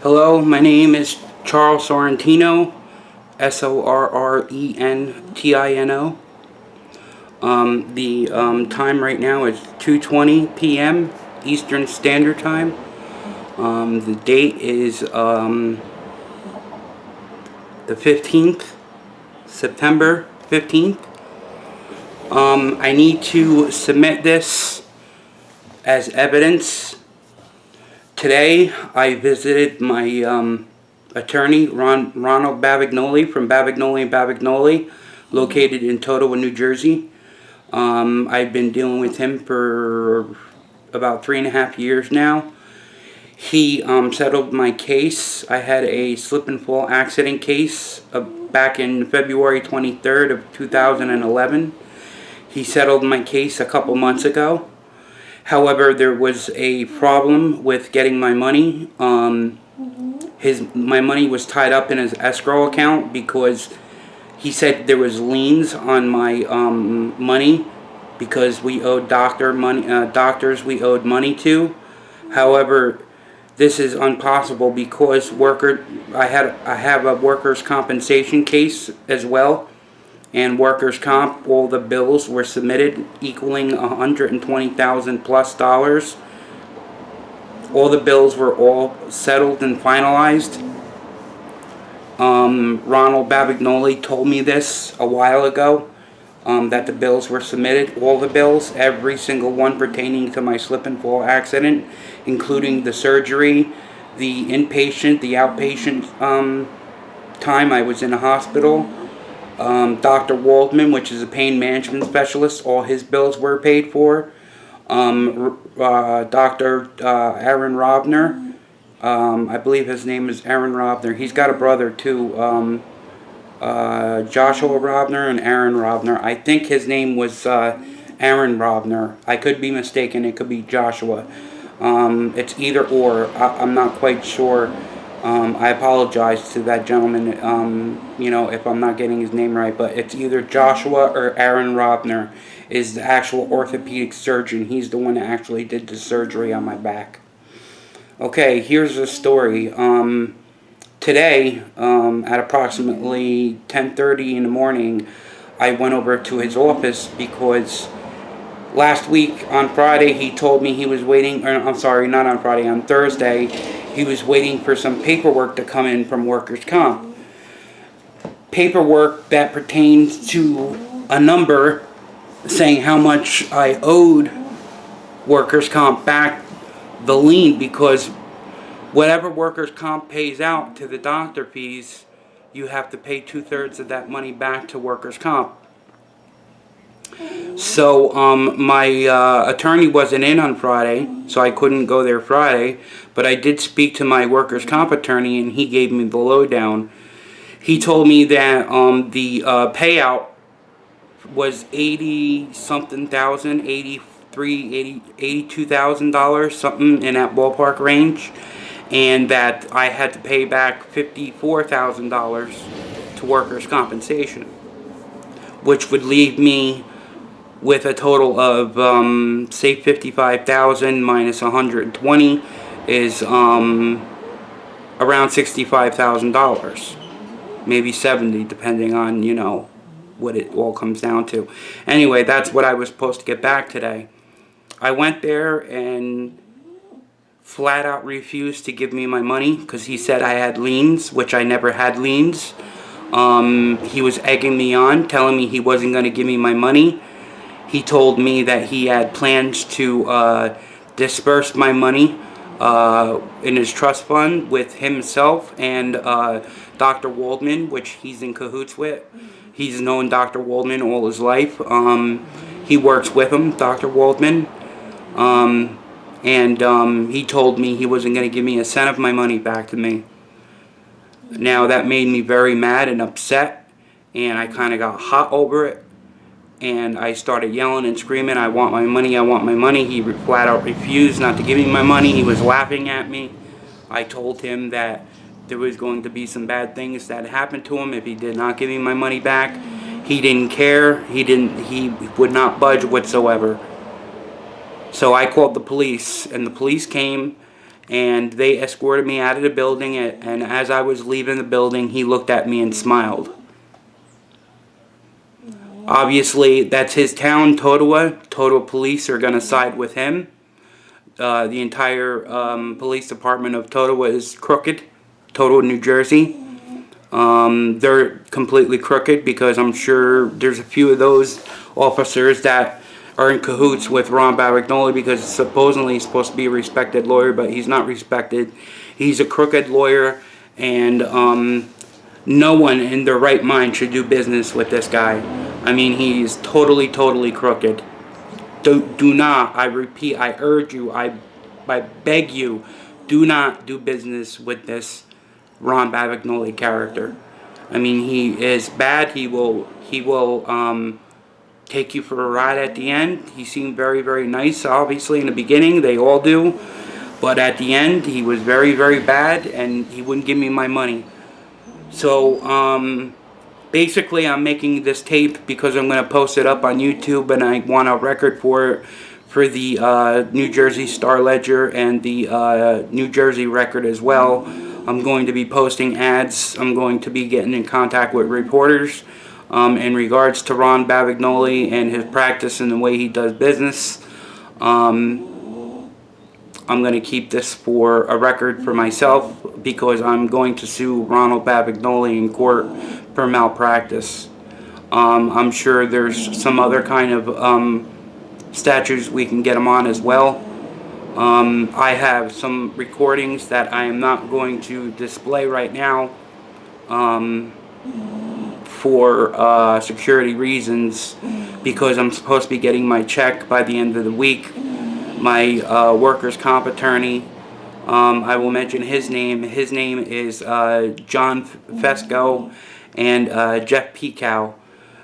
Hello, my name is Charles Sorrentino, Sorrentino. The time right now is 2:20 p.m. Eastern Standard Time. The date is the 15th, September 15th. I need to submit this as evidence. Today, I visited my attorney, Ronald Bavagnoli from Bavagnoli Bavagnoli, located in Totawa, New Jersey. I've been dealing with him for about 3.5 years now. He settled my case. I had a slip and fall accident case back in February 23rd of 2011. He settled my case a couple months ago. However, there was a problem with getting my money. My money was tied up in his escrow account because he said there was liens on my money because we owed doctors we owed money to. However, this is impossible because I have a workers' compensation case as well. And workers' comp, all the bills were submitted equaling $120,000 plus. All the bills were all settled and finalized. Ronald Bavagnoli told me this a while ago, that the bills were submitted. All the bills, every single one pertaining to my slip and fall accident, including the surgery, the inpatient, the outpatient time I was in a hospital. Dr. Waldman, which is a pain management specialist, all his bills were paid for. Dr. Aaron Robner, I believe his name is Aaron Robner. He's got a brother too, Joshua Robner and Aaron Robner. I think his name was Aaron Robner. I could be mistaken. It could be Joshua. It's either or. I'm not quite sure. I apologize to that gentleman, if I'm not getting his name right, but it's either Joshua or Aaron Robner is the actual orthopedic surgeon. He's the one that actually did the surgery on my back. Okay, here's the story. Today, at approximately 10:30 in the morning, I went over to his office because last week on Friday he told me he was waiting, or I'm sorry, not on Friday, on Thursday, he was waiting for some paperwork to come in from workers' comp. Paperwork that pertains to a number saying how much I owed workers' comp back the lien, because whatever workers' comp pays out to the doctor fees, you have to pay 2/3 of that money back to workers' comp. So my attorney wasn't in on Friday, so I couldn't go there Friday, but I did speak to my workers' comp attorney and he gave me the lowdown. He told me that the payout was $80-something thousand, $82,000, something in that ballpark range, and that I had to pay back $54,000 to workers' compensation, which would leave me with a total of, say, $55,000 minus 120 is around $65,000, maybe 70, depending on what it all comes down to. Anyway, that's what I was supposed to get back today. I went there and flat out refused to give me my money because he said I had liens, which I never had liens. He was egging me on, telling me he wasn't going to give me my money. He told me that he had plans to disperse my money in his trust fund with himself and Dr. Waldman, which he's in cahoots with. He's known Dr. Waldman all his life. He works with him, Dr. Waldman. He told me he wasn't going to give me a cent of my money back to me. Now, that made me very mad and upset, and I kind of got hot over it. And I started yelling and screaming, I want my money, I want my money. He flat out refused not to give me my money. He was laughing at me. I told him that there was going to be some bad things that happened to him if he did not give me my money back. He didn't care. He would not budge whatsoever. So I called the police, and the police came and they escorted me out of the building, and as I was leaving the building, he looked at me and smiled. Obviously, that's his town, Totawa. Totawa police are going to side with him. The entire police department of Totawa is crooked. Totawa, New Jersey. They're completely crooked because I'm sure there's a few of those officers that are in cahoots with Ron Bavagnoli, because supposedly he's supposed to be a respected lawyer, but he's not respected. He's a crooked lawyer, and no one in their right mind should do business with this guy. I mean, he's totally crooked. Do not, I repeat, I urge you, I beg you, do not do business with this Ron Bavagnoli character. I mean, he is bad. He will take you for a ride at the end. He seemed very nice, obviously, in the beginning. They all do. But at the end, he was very bad, and he wouldn't give me my money. So, basically, I'm making this tape because I'm going to post it up on YouTube, and I want a record for the New Jersey Star Ledger and the New Jersey Record as well. I'm going to be posting ads. I'm going to be getting in contact with reporters in regards to Ron Bavagnoli and his practice and the way he does business. I'm going to keep this for a record for myself, because I'm going to sue Ronald Bavagnoli in court for malpractice. I'm sure there's some other kind of statutes we can get him on as well. I have some recordings that I am not going to display right now for security reasons, because I'm supposed to be getting my check by the end of the week. My workers' comp attorney, I will mention his name. His name is John Fesco and Jeff Pekow.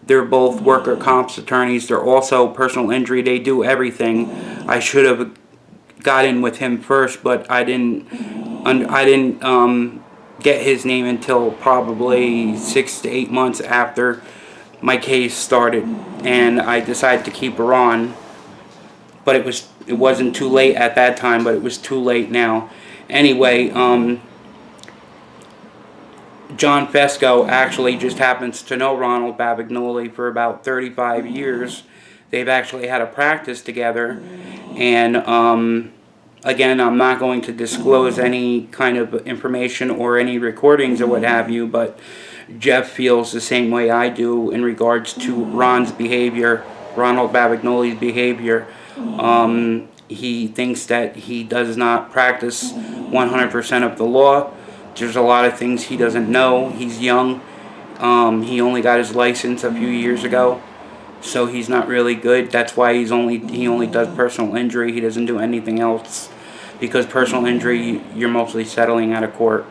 They're both worker comps attorneys. They're also personal injury. They do everything. I should have got in with him first, but I didn't get his name until probably 6 to 8 months after my case started, and I decided to keep her on. But it wasn't too late at that time, but it was too late now. Anyway, John Fesco actually just happens to know Ronald Bavagnoli for about 35 years. They've actually had a practice together, and again, I'm not going to disclose any kind of information or any recordings or what have you, but Jeff feels the same way I do in regards to Ron's behavior, Ronald Bavagnoli's behavior. He thinks that he does not practice 100% of the law. There's a lot of things he doesn't know. He's young. He only got his license a few years ago, so he's not really good. That's why he only does personal injury. He doesn't do anything else, because personal injury, you're mostly settling out of court.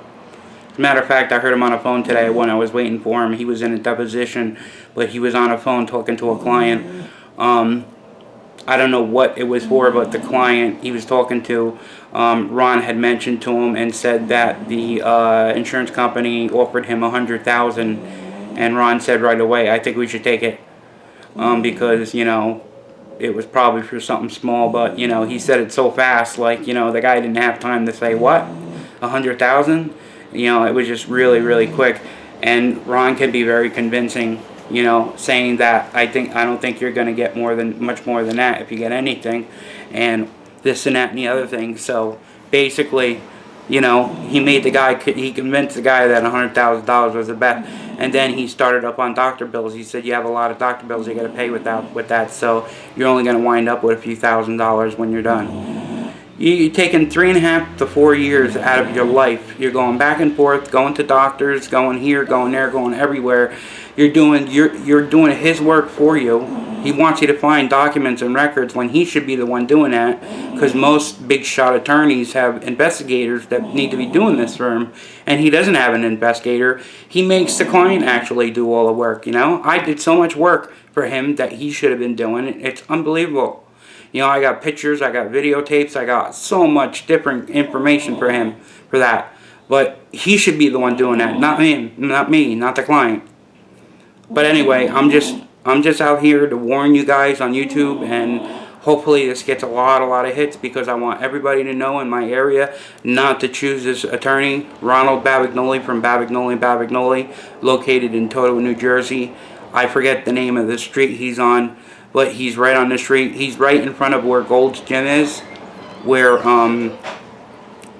As a matter of fact, I heard him on a phone today when I was waiting for him. He was in a deposition, but he was on a phone talking to a client. I don't know what it was for, but the client he was talking to, Ron had mentioned to him and said that the insurance company offered him $100,000, and Ron said right away, "I think we should take it," because, you know, it was probably for something small, but, you know, he said it so fast, like, you know, the guy didn't have time to say, "What? 100,000?" You know, it was just really quick, and Ron can be very convincing. You know, saying that I don't think you're going to get much more than that if you get anything, and this and that and the other thing. So basically, you know, he convinced the guy that $100,000 was the best, and then he started up on doctor bills. He said, "You have a lot of doctor bills you got to pay with that, so you're only going to wind up with a few $1,000s when you're done." You're taking 3.5 to 4 years out of your life. You're going back and forth, going to doctors, going here, going there, going everywhere. You're doing his work for you. He wants you to find documents and records when he should be the one doing that, because most big shot attorneys have investigators that need to be doing this for him, and he doesn't have an investigator. He makes the client actually do all the work. You know, I did so much work for him that he should have been doing. It's unbelievable. You know, I got pictures, I got videotapes, I got so much different information for him for that. But he should be the one doing that, not him, not me, not the client. But anyway, I'm just out here to warn you guys on YouTube, and Hopefully this gets a lot of hits, because I want everybody to know in my area not to choose this attorney, Ronald Bavagnoli from Bavagnoli Bavagnoli, located in Totawa, New Jersey. I forget the name of the street he's on, but he's right on the street. He's right in front of where Gold's Gym is, where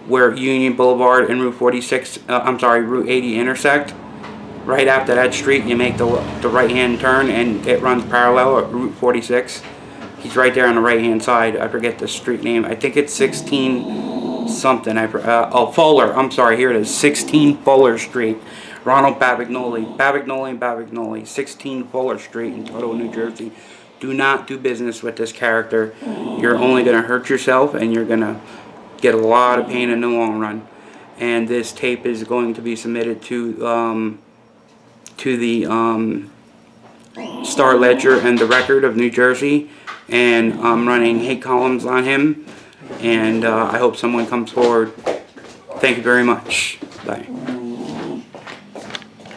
Union Boulevard and Route 46, Route 80 intersect. Right after that street, you make the right-hand turn, and it runs parallel at Route 46. He's right there on the right-hand side. I forget the street name. I think it's 16 something. Fuller. I'm sorry. Here it is. 16 Fuller Street. Ronald Bavagnoli. Bavagnoli. 16 Fuller Street in Totawa, New Jersey. Do not do business with this character. You're only going to hurt yourself, and you're going to get a lot of pain in the long run. And this tape is going to be submitted to the Star Ledger and the Record of New Jersey, and I'm running hate columns on him, and I hope someone comes forward. Thank you very much. Bye.